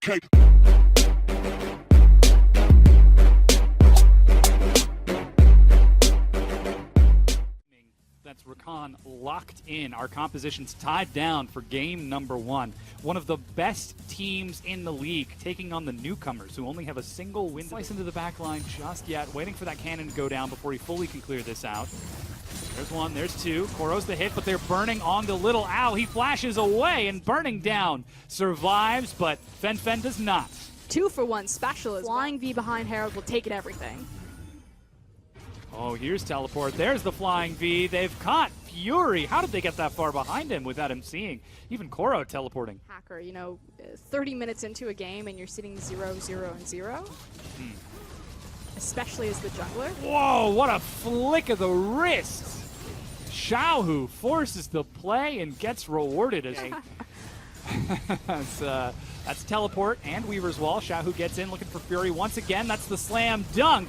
Okay. That's Rakan locked in. Our composition's tied down for game number 1. One of the best teams in the league taking on the newcomers who only have a single win. Slice into the back line just yet, waiting for that cannon to go down before he fully can clear this out. There's one, there's two. Koro's the hit, but they're burning on the little Al. He flashes away and burning down. Survives, but Fen does not. 2-for-1 specialist. Flying V behind Herald will take it everything. Oh, here's teleport. There's the flying V. They've caught Fury. How did they get that far behind him without him seeing? Even Koro teleporting. Hacker, 30 minutes into a game and you're sitting 0-0-0. Especially as the jungler. Whoa, what a flick of the wrist. Xiaohu forces the play and gets rewarded as that's teleport and Weaver's Wall. Xiaohu gets in looking for Fury once again. That's the slam dunk.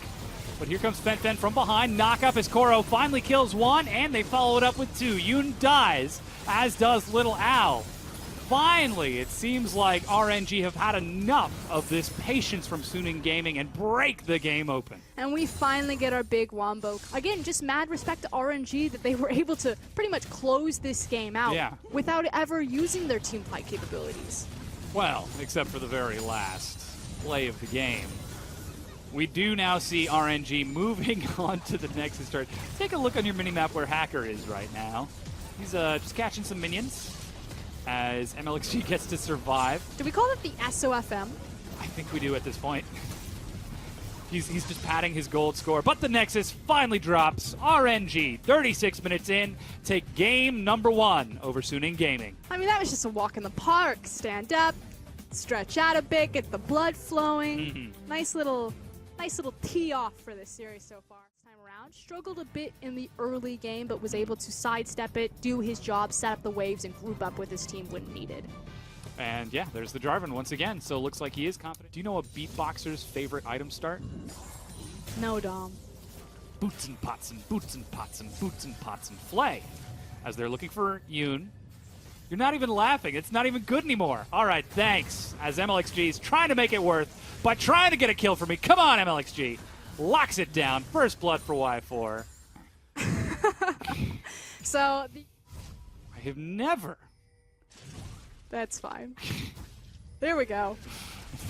But here comes Fen from behind. Knock up as Koro finally kills one, and they follow it up with two. Yoon dies, as does Little Al. Finally, it seems like RNG have had enough of this patience from Suning Gaming and break the game open. And we finally get our big wombo. Again, just mad respect to RNG that they were able to pretty much close this game out without ever using their team fight capabilities. Well, except for the very last play of the game. We do now see RNG moving on to the Nexus turret. Take a look on your minimap where Hacker is right now. He's just catching some minions as MLXG gets to survive. Do we call it the SOFM? I think we do at this point. He's just padding his gold score, but the Nexus finally drops. RNG, 36 minutes in, take game number 1 over Suning Gaming. I mean, that was just a walk in the park. Stand up, stretch out a bit, get the blood flowing. Nice little tee off for this series so far. This time around, struggled a bit in the early game, but was able to sidestep it, do his job, set up the waves, and group up with his team when needed. And yeah, there's the Jarvan once again, so looks like he is confident. Do you know a beatboxer's favorite item start? No, Dom. Boots and pots and boots and pots and boots and pots and flay. As they're looking for Yoon. You're not even laughing. It's not even good anymore. All right, thanks. As MLXG is trying to make it worth by trying to get a kill for me. Come on, MLXG. Locks it down. First blood for Y4. So, I have never. That's fine. There we go.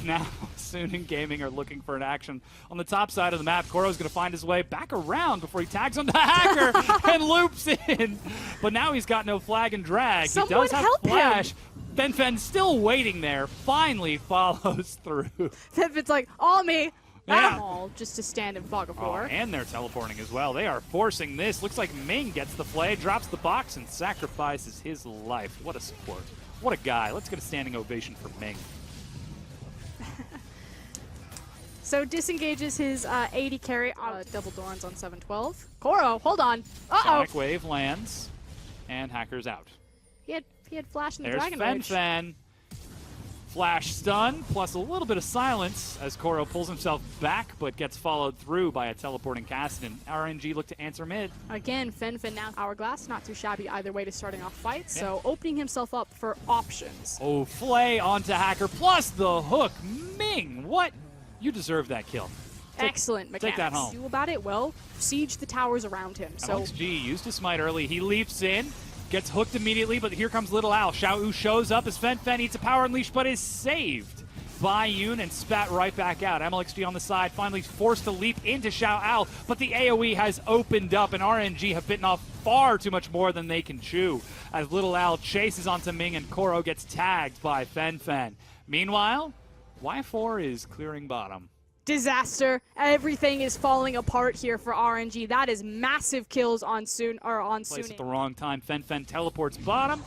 Now, Suning Gaming are looking for an action on the top side of the map. Koro's going to find his way back around before he tags on the Hacker and loops in. But now he's got no flag and drag. Someone he does have help flash. him. Fen still waiting there. Finally follows through. Fen's like, all me. Yeah. All just to stand in fog of war. And they're teleporting as well. They are forcing this. Looks like Ming gets the play, drops the box, and sacrifices his life. What a support. What a guy. Let's get a standing ovation for Ming. So disengages his 80 carry, double Dorans on 712. Koro, hold on. Uh-oh. Sonic Wave lands, and Hacker's out. He had flash in the There's Dragon Rage. Fen. Flash stun, plus a little bit of silence as Koro pulls himself back, but gets followed through by a teleporting Kassadin. RNG look to answer mid. Again, Fen now Hourglass, not too shabby either way to starting off fights, so opening himself up for options. Oh, Flay onto Hacker, plus the hook. Ming, what? You deserve that kill. Excellent mechanics. Take that home. Do about it, well, siege the towers around him. So LXG used to smite early. He leaps in, gets hooked immediately, but here comes Little Al. Xiaohu shows up as Fen eats a power unleash, but is saved by Yoon and spat right back out. MLXG on the side, finally forced to leap into Xiao Al, but the AoE has opened up, and RNG have bitten off far too much more than they can chew, as Little Al chases onto Ming, and Koro gets tagged by Fen. Meanwhile, Y4 is clearing bottom. disaster. Everything is falling apart here for RNG. That is massive kills on Place at the wrong time. Fen teleports bottom.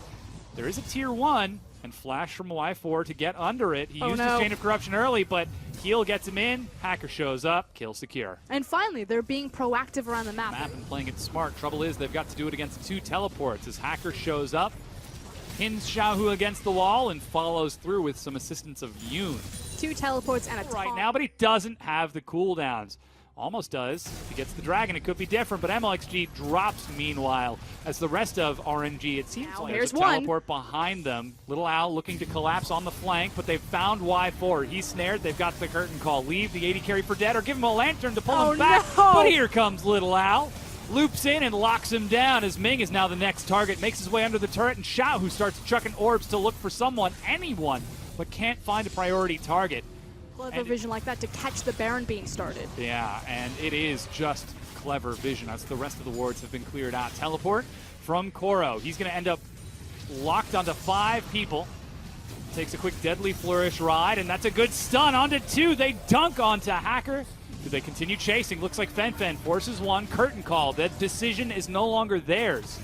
There is a tier 1 and flash from Y4 to get under it. He used his Chain of Corruption early, but heal gets him in. Hacker shows up. Kill secure. And finally, they're being proactive around the map. And playing it smart. Trouble is they've got to do it against 2 teleports as Hacker shows up, pins Xiaohu against the wall, and follows through with some assistance of Yoon. 2 teleports and a Right now, but he doesn't have the cooldowns. Almost does. If he gets the dragon, it could be different, but MLXG drops meanwhile as the rest of RNG, it seems like there's a teleport behind them. Little Al looking to collapse on the flank, but they've found Y4. He's snared. They've got the curtain call. Leave the AD carry for dead or give him a lantern to pull him back. No. But here comes Little Al. Loops in and locks him down as Ming is now the next target. Makes his way under the turret, and Xiao, who starts chucking orbs to look for someone, anyone, but can't find a priority target. Clever vision like that to catch the Baron being started. Yeah, and it is just clever vision as the rest of the wards have been cleared out. Teleport from Koro. He's going to end up locked onto 5 people. Takes a quick deadly flourish ride, and that's a good stun onto 2. They dunk onto Hacker. Do they continue chasing? Looks like Fen forces 1. Curtain call. That decision is no longer theirs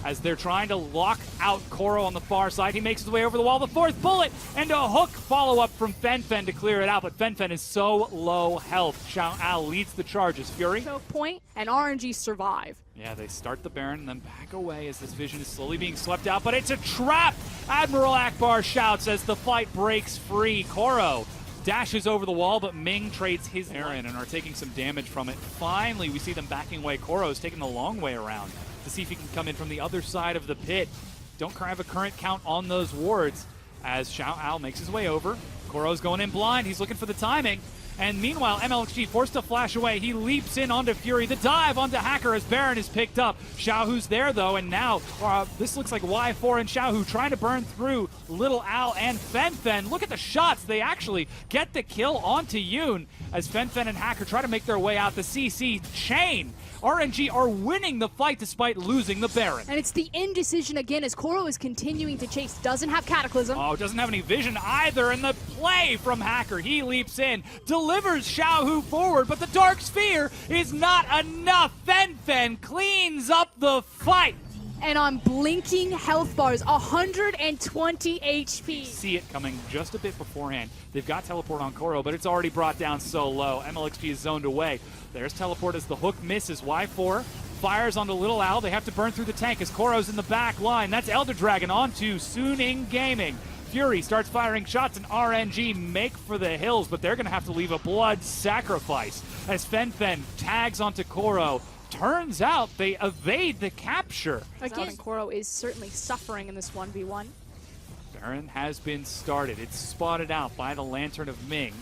as they're trying to lock out Koro on the far side. He makes his way over the wall. The 4th bullet and a hook follow-up from Fen to clear it out, but Fen is so low health. Xiao Al leads the charges. Fury? Choke point, and RNG survive. Yeah, they start the Baron and then back away as this vision is slowly being swept out, but it's a trap! Admiral Akbar shouts as the fight breaks free. Koro dashes over the wall, but Ming trades his Aaron and are taking some damage from it. Finally, we see them backing away. Koro's taking the long way around to see if he can come in from the other side of the pit. Don't have a current count on those wards as Xiao Al makes his way over. Koro's going in blind. He's looking for the timing. And meanwhile, MLXG forced to flash away. He leaps in onto Fury. The dive onto Hacker as Baron is picked up. Xiaohu's there, though, and now this looks like Y4 and Xiaohu trying to burn through Little Al and Fen. Look at the shots. They actually get the kill onto Yoon as Fen and Hacker try to make their way out the CC chain. RNG are winning the fight despite losing the Baron. And it's the indecision again as Koro is continuing to chase. Doesn't have Cataclysm. Oh, doesn't have any vision either. And the play from Hacker. He leaps in, delivers Xiaohu forward, but the Dark Sphere is not enough. Fen cleans up the fight. And on blinking health bars, 120 HP. See it coming just a bit beforehand. They've got teleport on Koro, but it's already brought down so low. MLXG is zoned away. There's teleport as the hook misses. Y4 fires onto Little Al. They have to burn through the tank as Koro's in the back line. That's Elder Dragon onto Suning Gaming. Fury starts firing shots, and RNG make for the hills, but they're going to have to leave a blood sacrifice as Fen tags onto Koro. Turns out they evade the capture. Again, Koro is certainly suffering in this 1v1. Baron has been started. It's spotted out by the Lantern of Ming.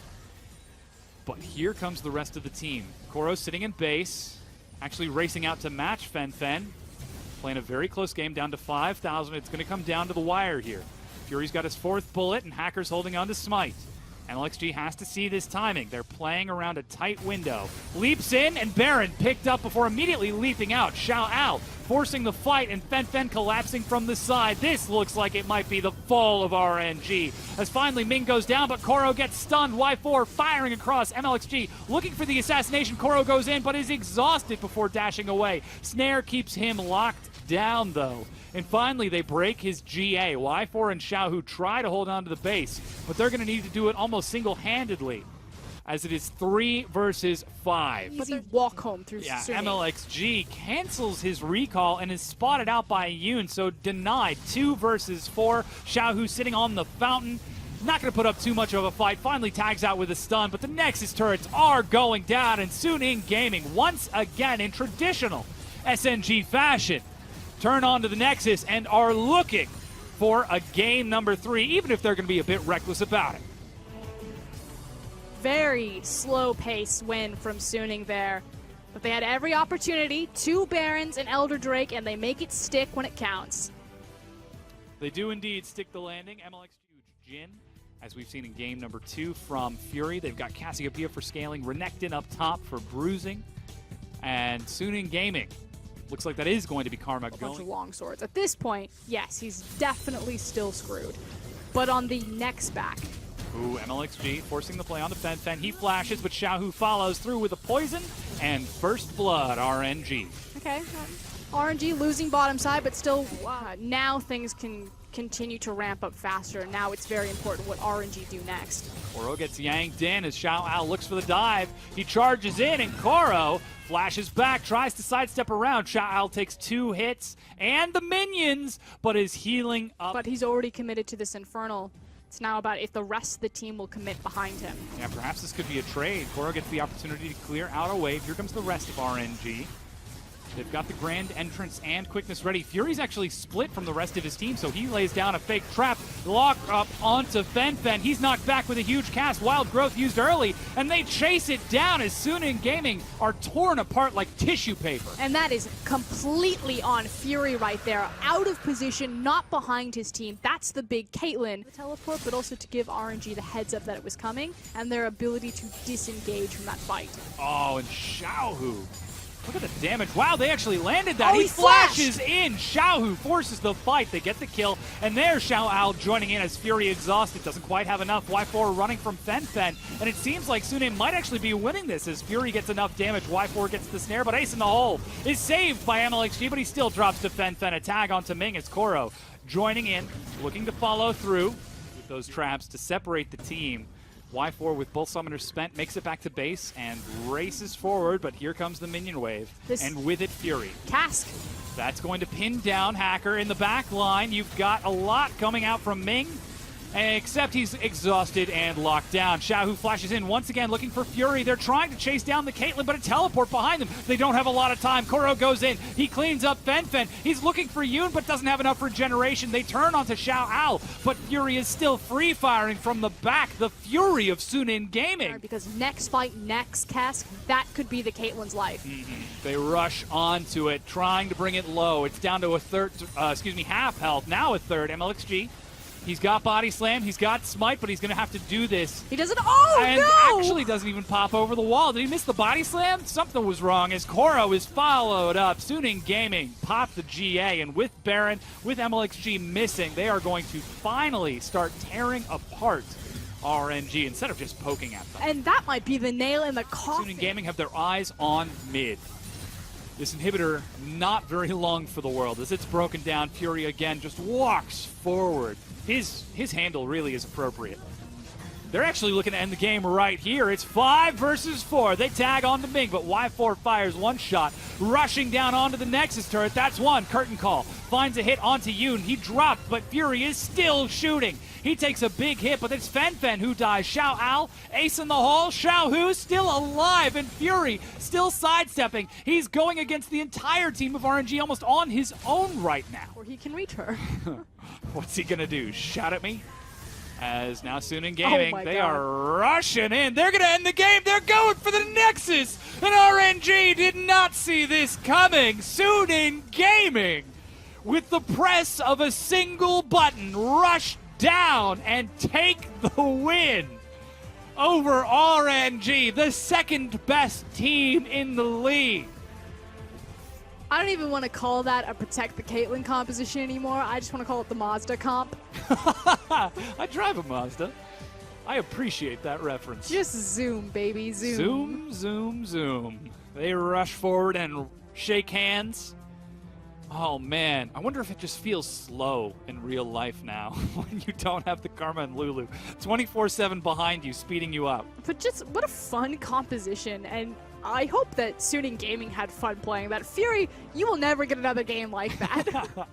But here comes the rest of the team. Koro sitting in base, actually racing out to match Fen. Playing a very close game down to 5,000. It's going to come down to the wire here. Fury's got his 4th bullet, and Hacker's holding on to Smite. MLXG has to see this timing. They're playing around a tight window. Leaps in, and Baron picked up before immediately leaping out. Xiao Al forcing the fight, and Fen collapsing from the side. This looks like it might be the fall of RNG. As finally Ming goes down, but Koro gets stunned. Y4 firing across. MLXG looking for the assassination. Koro goes in, but is exhausted before dashing away. Snare keeps him locked down, though. And finally, they break his GA. Y4 and Xiaohu try to hold on to the base, but they're going to need to do it almost single-handedly, as it is 3 versus 5. Easy walk home through Suning. MLXG cancels his recall and is spotted out by Yoon, so denied. 2 versus 4. Xiaohu sitting on the fountain. Not going to put up too much of a fight. Finally tags out with a stun, but the Nexus turrets are going down, and Suning Gaming, once again in traditional SNG fashion, turn on to the Nexus and are looking for a game number 3, even if they're going to be a bit reckless about it. Very slow pace win from Suning there. But they had every opportunity. 2 Barons and Elder Drake, and they make it stick when it counts. They do indeed stick the landing. MLXG Jin, as we've seen in game number 2 from Fury. They've got Cassiopeia for scaling, Renekton up top for bruising, and Suning Gaming. Looks like that is going to be Karma A bunch going. of long swords. At this point, yes, he's definitely still screwed. But on the next back. Ooh, MLXG forcing the play on the Fen. He flashes, but Xiaohu follows through with a poison and first blood RNG. Okay, RNG losing bottom side, but still now things can continue to ramp up faster. Now it's very important what RNG do next. Koro gets yanked in as Xiao Al looks for the dive. He charges in, and Koro flashes back, tries to sidestep around. Xiao Al takes 2 hits and the minions, but is healing up. But he's already committed to this Infernal. It's now about if the rest of the team will commit behind him. Yeah, perhaps this could be a trade. Koro gets the opportunity to clear out a wave. Here comes the rest of RNG. They've got the grand entrance and quickness ready. Fury's actually split from the rest of his team, so he lays down a fake trap. Lock up onto Fen. He's knocked back with a huge cast. Wild Growth used early, and they chase it down as Sunin Gaming are torn apart like tissue paper. And that is completely on Fury right there. Out of position, not behind his team. That's the big Caitlyn. The teleport, but also to give RNG the heads up that it was coming, and their ability to disengage from that fight. Oh, and Xiaohu. Look at the damage. Wow, they actually landed that. Oh, he flashed flashes in. Xiaohu forces the fight. They get the kill. And there's Xiao Al joining in as Fury exhausted. Doesn't quite have enough. Y4 running from Fen. And it seems like Sunin might actually be winning this as Fury gets enough damage. Y4 gets the snare, but Ace in the hole is saved by MLXG, but he still drops to Fen. A tag onto Ming as Koro joining in, looking to follow through with those traps to separate the team. Y4 with both summoners spent makes it back to base and races forward, but here comes the minion wave, and with it Fury. Cask. That's going to pin down Hacker in the back line. You've got a lot coming out from Ming, except he's exhausted and locked down. Xiaohu flashes in once again looking for Fury. They're trying to chase down the Caitlyn, but a teleport behind them. They don't have a lot of time. Koro goes in. He cleans up Fen. He's looking for Yoon, but doesn't have enough regeneration. They turn onto Xiao Al, but Fury is still free-firing from the back. The fury of Sunin Gaming. Because next fight, next Cask, that could be the Caitlyn's life. They rush onto it, trying to bring it low. It's down to a third, half health. Now a third. MLXG. He's got Body Slam, he's got Smite, but he's going to have to do this. He doesn't. Oh, and no! actually doesn't even pop over the wall. Did he miss the Body Slam? Something was wrong as Koro is followed up. Sunin Gaming popped the GA, and with Baron, with MLXG missing, they are going to finally start tearing apart RNG instead of just poking at them. And that might be the nail in the coffin. Sunin Gaming have their eyes on mid. This inhibitor, not very long for the world. As it's broken down, Fury again just walks forward. His handle really is appropriate. They're actually looking to end the game right here. It's 5 versus 4. They tag onto Ming, but Y4 fires one shot. Rushing down onto the Nexus turret. That's one. Curtain Call finds a hit onto Yoon. He dropped, but Fury is still shooting. He takes a big hit, but it's Fen who dies. Xiao Al, Ace in the hole. Xiaohu still alive, and Fury still sidestepping. He's going against the entire team of RNG almost on his own right now. Or he can reach her. What's he gonna do? Shout at me? As now Sunin Gaming, Oh they God. are rushing in. They're going to end the game. They're going for the Nexus. And RNG did not see this coming. Sunin Gaming, with the press of a single button, rush down and take the win over RNG, the second best team in the league. I don't even want to call that a Protect the Caitlyn composition anymore. I just want to call it the Mazda comp. I drive a Mazda. I appreciate that reference. Just zoom, baby, zoom. Zoom, zoom, zoom. They rush forward and shake hands. Oh, man. I wonder if it just feels slow in real life now when you don't have the Karma and Lulu 24/7 behind you, speeding you up. But just what a fun composition, and I hope that Sunin Gaming had fun playing that. Fury, you will never get another game like that.